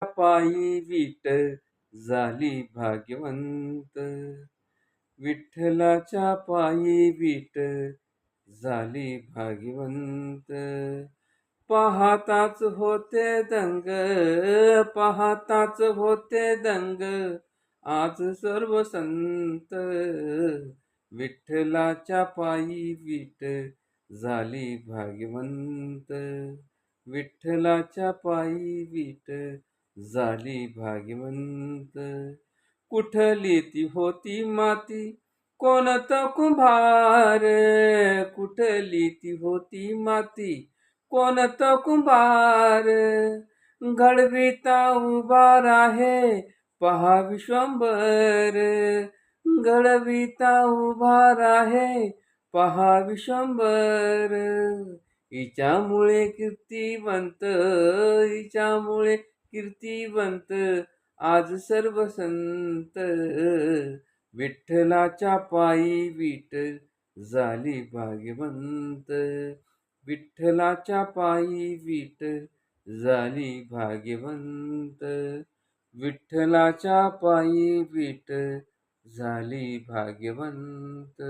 पायी वीट झाली भाग्यवंत. विठ्ठलाच्या पायी वीट झाली भाग्यवंत. पाहताच होते दंग, पाहताच होते दंग, आज सर्व संत. विठ्ठलाच्या पायी वीट झाली भाग्यवंत. विठ्ठलाच्या पायी वीट झाली भाग्यवंत. कुठली ती होती माती, कोणता कुंभार, कुठली ती होती माती, कोणता कुंभार, घडविता उभा आहे पहा विश्वंभर, घडविता उभा आहे पहा विश्वंभर. हिच्यामुळे कीर्तिवंत, हिच्यामुळे कीर्तिवंत, आज सर्व संत. विठ्ठलाच्या पायी वीट झाली भाग्यवंत. विठ्ठलाच्या पायी वीट झाली भाग्यवंत. विठ्ठलाच्या पायी वीट झाली भाग्यवंत.